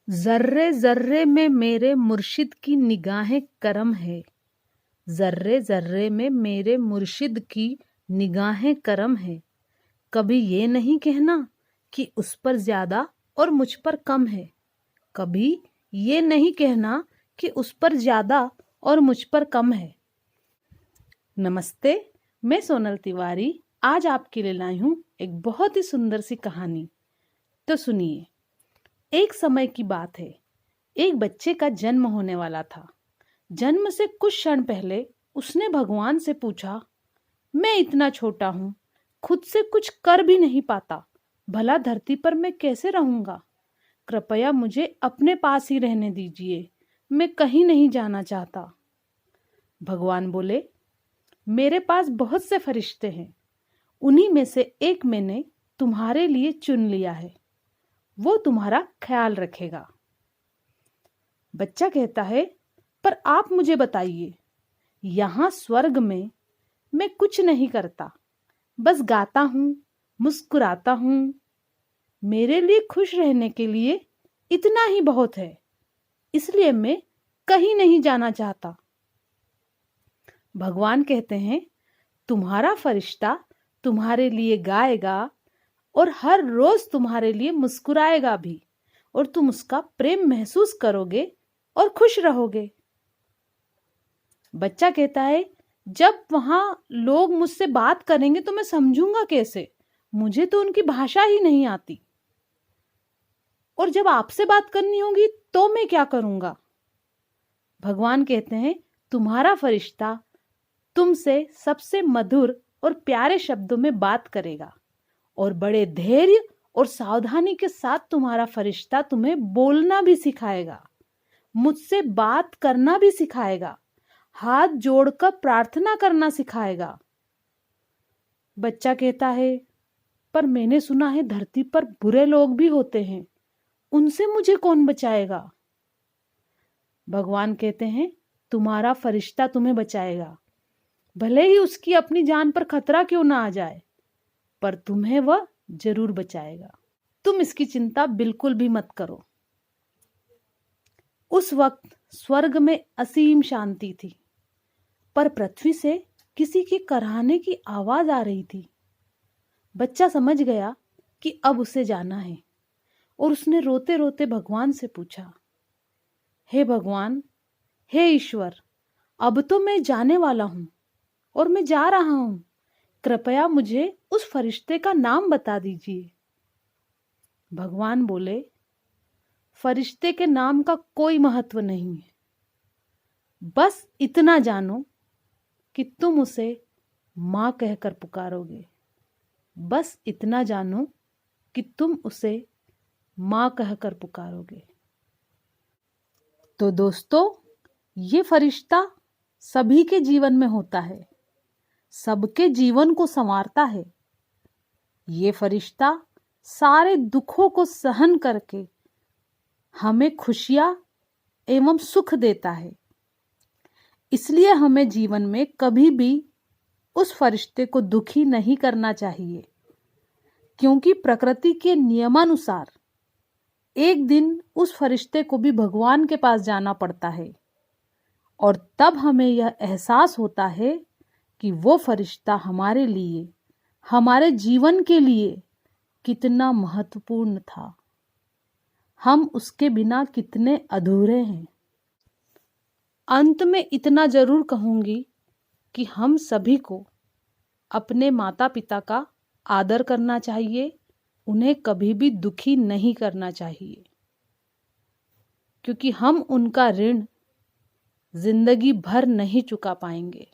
जर्रे जर्रे में मेरे मुर्शिद की निगाहें करम है। जर्रे जर्रे में मेरे मुर्शिद की निगाहें करम है। कभी ये नहीं कहना कि उस पर ज्यादा और मुझ पर कम है। कभी ये नहीं कहना कि उस पर ज्यादा और मुझ पर कम है। नमस्ते, मैं सोनल तिवारी आज आपके लिए लाई हूँ एक बहुत ही सुंदर सी कहानी। तो सुनिए। एक समय की बात है। एक बच्चे का जन्म होने वाला था। जन्म से कुछ क्षण पहले उसने भगवान से पूछा, मैं इतना छोटा हूँ, खुद से कुछ कर भी नहीं पाता, भला धरती पर मैं कैसे रहूंगा? कृपया मुझे अपने पास ही रहने दीजिए, मैं कहीं नहीं जाना चाहता। भगवान बोले, मेरे पास बहुत से फरिश्ते हैं, उन्हीं में से एक मैंने तुम्हारे लिए चुन लिया है, वो तुम्हारा ख्याल रखेगा। बच्चा कहता है, पर आप मुझे बताइए, यहाँ स्वर्ग में मैं कुछ नहीं करता, बस गाता हूँ, मुस्कुराता हूँ। मेरे लिए खुश रहने के लिए इतना ही बहुत है, इसलिए मैं कहीं नहीं जाना चाहता। भगवान कहते हैं, तुम्हारा फरिश्ता तुम्हारे लिए गाएगा और हर रोज तुम्हारे लिए मुस्कुराएगा भी, और तुम उसका प्रेम महसूस करोगे और खुश रहोगे। बच्चा कहता है, जब वहां लोग मुझसे बात करेंगे तो मैं समझूंगा कैसे? मुझे तो उनकी भाषा ही नहीं आती। और जब आपसे बात करनी होगी तो मैं क्या करूंगा? भगवान कहते हैं, तुम्हारा फरिश्ता तुमसे सबसे मधुर और प्यारे शब्दों में बात करेगा, और बड़े धैर्य और सावधानी के साथ तुम्हारा फरिश्ता तुम्हें बोलना भी सिखाएगा, मुझसे बात करना भी सिखाएगा, हाथ जोड़कर प्रार्थना करना सिखाएगा। बच्चा कहता है, पर मैंने सुना है धरती पर बुरे लोग भी होते हैं, उनसे मुझे कौन बचाएगा? भगवान कहते हैं, तुम्हारा फरिश्ता तुम्हें बचाएगा, भले ही उसकी अपनी जान पर खतरा क्यों ना आ जाए, पर तुम्हें वह जरूर बचाएगा। तुम इसकी चिंता बिल्कुल भी मत करो। उस वक्त स्वर्ग में असीम शांति थी, पर पृथ्वी से किसी के कराहने की आवाज आ रही थी। बच्चा समझ गया कि अब उसे जाना है, और उसने रोते रोते भगवान से पूछा, हे भगवान, हे ईश्वर, अब तो मैं जाने वाला हूं और मैं जा रहा हूं, कृपया मुझे उस फरिश्ते का नाम बता दीजिए। भगवान बोले, फरिश्ते के नाम का कोई महत्व नहीं है, बस इतना जानो कि तुम उसे मां कहकर पुकारोगे। बस इतना जानो कि तुम उसे मां कहकर पुकारोगे। तो दोस्तों, ये फरिश्ता सभी के जीवन में होता है, सबके जीवन को संवारता है। ये फरिश्ता सारे दुखों को सहन करके हमें खुशियां एवं सुख देता है। इसलिए हमें जीवन में कभी भी उस फरिश्ते को दुखी नहीं करना चाहिए, क्योंकि प्रकृति के नियमानुसार एक दिन उस फरिश्ते को भी भगवान के पास जाना पड़ता है, और तब हमें यह एहसास होता है कि वो फरिश्ता हमारे लिए, हमारे जीवन के लिए कितना महत्वपूर्ण था, हम उसके बिना कितने अधूरे हैं। अंत में इतना जरूर कहूंगी कि हम सभी को अपने माता पिता का आदर करना चाहिए, उन्हें कभी भी दुखी नहीं करना चाहिए, क्योंकि हम उनका ऋण जिंदगी भर नहीं चुका पाएंगे।